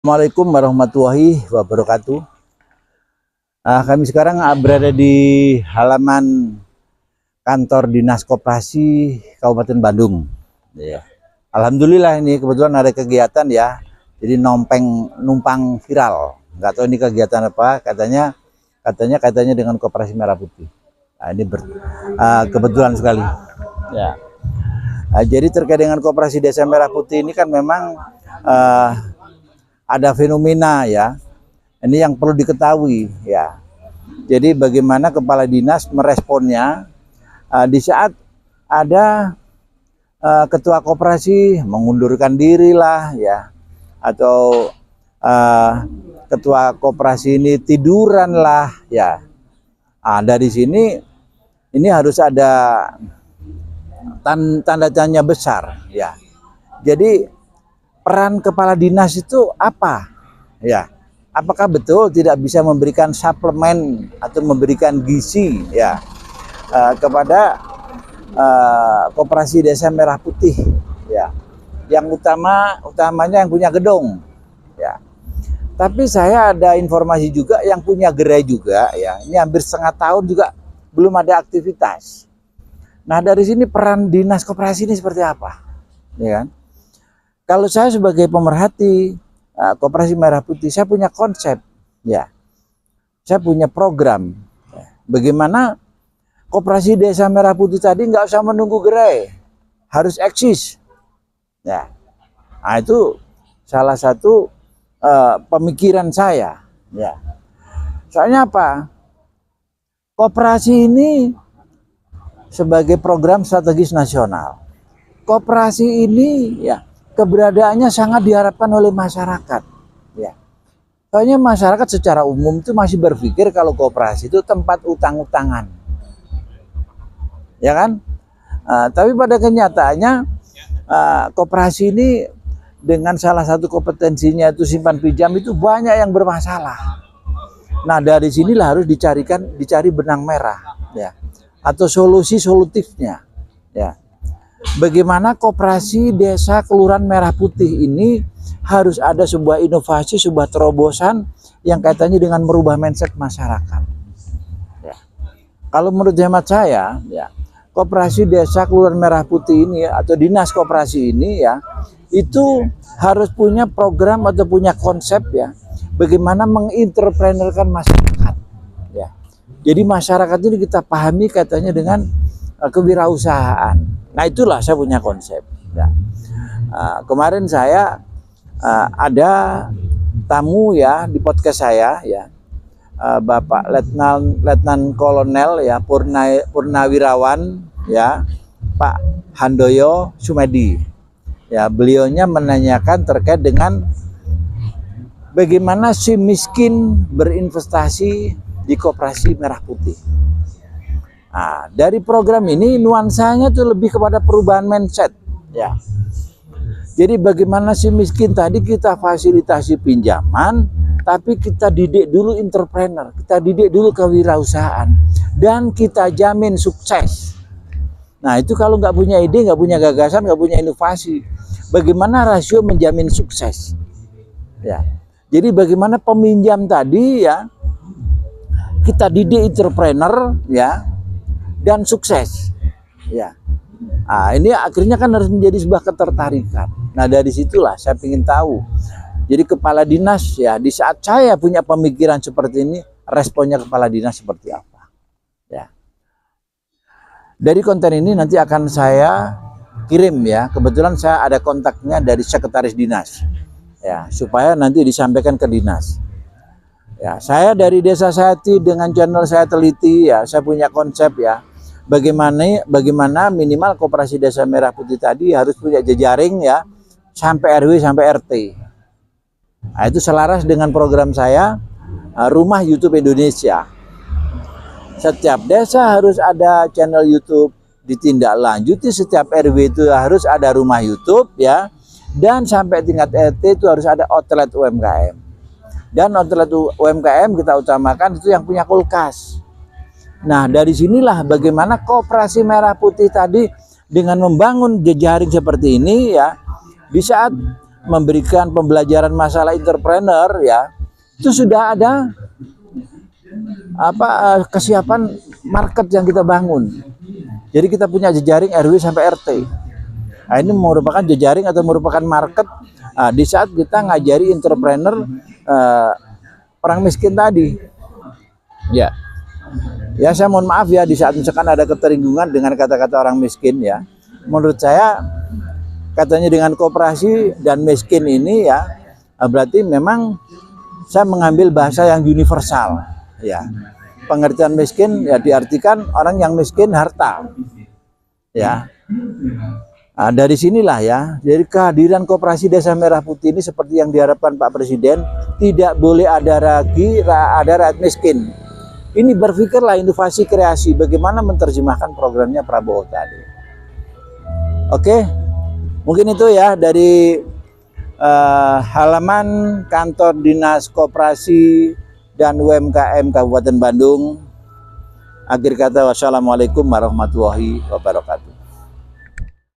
Assalamualaikum warahmatullahi wabarakatuh. Kami sekarang berada di halaman kantor Dinas Koperasi Kabupaten Bandung. Ya. Alhamdulillah ini kebetulan ada kegiatan ya. Jadi numpang viral. Nggak tahu ini kegiatan apa. Katanya dengan Koperasi Merah Putih. Nah, ini kebetulan sekali. Ya. Jadi terkait dengan Koperasi Desa Merah Putih ini kan memang ada fenomena ya, ini yang perlu diketahui ya. Jadi bagaimana kepala dinas meresponnya di saat ada ketua koperasi mengundurkan diri lah ya, atau ketua koperasi ini tiduran lah ya. Dari sini ini harus ada tanda tanya besar ya. Jadi peran kepala dinas itu apa? Ya, apakah betul tidak bisa memberikan suplemen atau memberikan gizi ya kepada Koperasi Desa Merah Putih ya? Yang utamanya yang punya gedung ya. Tapi saya ada informasi juga yang punya gerai juga ya. Ini hampir setengah tahun juga belum ada aktivitas. Nah, dari sini peran dinas koperasi ini seperti apa? Ya kan? Kalau saya sebagai pemerhati Koperasi Merah Putih, saya punya konsep, ya, saya punya program. Bagaimana Koperasi Desa Merah Putih tadi nggak usah menunggu gerai, harus eksis. Ya, nah, itu salah satu pemikiran saya. Ya, soalnya apa? Koperasi ini sebagai program strategis nasional. Koperasi ini ya, keberadaannya sangat diharapkan oleh masyarakat ya. Soalnya masyarakat secara umum itu masih berpikir kalau koperasi itu tempat utang-utangan ya kan. Tapi pada kenyataannya koperasi ini dengan salah satu kompetensinya itu simpan pinjam itu banyak yang bermasalah. Nah, dari sinilah harus dicari benang merah ya, atau solutifnya ya. Bagaimana Koperasi Desa Kelurahan Merah Putih ini harus ada sebuah inovasi, sebuah terobosan yang kaitannya dengan merubah mindset masyarakat. Ya. Kalau menurut hemat saya, ya, Koperasi Desa Kelurahan Merah Putih ini atau Dinas Koperasi ini ya, itu harus punya program atau punya konsep ya, bagaimana menginterpreneurkan masyarakat. Ya. Jadi masyarakat ini kita pahami katanya dengan kewirausahaan. Nah, itulah saya punya konsep. Ya. Kemarin saya ada tamu ya di podcast saya ya, Bapak Letnan Kolonel ya Purnawirawan ya, Pak Handoyo Sumedi. Ya, beliaunya menanyakan terkait dengan bagaimana si miskin berinvestasi di Koperasi Merah Putih. Nah, dari program ini nuansanya tuh lebih kepada perubahan mindset ya. Jadi bagaimana si miskin tadi kita fasilitasi pinjaman, tapi kita didik dulu entrepreneur, kita didik dulu kewirausahaan, dan kita jamin sukses. Nah, itu kalau nggak punya ide, nggak punya gagasan, nggak punya inovasi, bagaimana rasio menjamin sukses? Ya, jadi bagaimana peminjam tadi ya, kita didik entrepreneur ya, dan sukses ya. Nah, ini akhirnya kan harus menjadi sebuah ketertarikan. Nah, dari situlah saya ingin tahu, jadi kepala dinas ya, di saat saya punya pemikiran seperti ini, responnya kepala dinas seperti apa ya. Dari konten ini nanti akan saya kirim ya, kebetulan saya ada kontaknya dari sekretaris dinas ya, supaya nanti disampaikan ke dinas. Ya, saya dari desa Sati dengan channel saya teliti ya, saya punya konsep ya, bagaimana minimal Koperasi Desa Merah Putih tadi harus punya jejaring ya, sampai RW sampai RT. Nah, itu selaras dengan program saya Rumah YouTube Indonesia. Setiap desa harus ada channel YouTube, ditindaklanjuti setiap RW itu harus ada rumah YouTube ya, dan sampai tingkat RT itu harus ada outlet UMKM. Dan outlet UMKM kita utamakan itu yang punya kulkas. Nah, dari sinilah bagaimana Koperasi Merah Putih tadi dengan membangun jejaring seperti ini ya, di saat memberikan pembelajaran masalah entrepreneur ya, itu sudah ada kesiapan market yang kita bangun. Jadi kita punya jejaring RW sampai RT. Nah, ini merupakan jejaring atau merupakan market di saat kita ngajari entrepreneur orang miskin tadi. Ya. Ya, saya mohon maaf ya di saat misalkan ada ketersinggungan dengan kata-kata orang miskin ya. Menurut saya katanya dengan koperasi dan miskin ini ya, berarti memang saya mengambil bahasa yang universal ya. Pengertian miskin ya diartikan orang yang miskin harta ya. Nah, dari sinilah ya, jadi kehadiran Koperasi Desa Merah Putih ini seperti yang diharapkan Pak Presiden, tidak boleh ada lagi rakyat miskin. Ini berpikirlah inovasi kreasi bagaimana menerjemahkan programnya Prabowo tadi. Oke, mungkin itu ya dari halaman kantor Dinas Koperasi dan UMKM Kabupaten Bandung. Akhir kata, wassalamualaikum warahmatullahi wabarakatuh.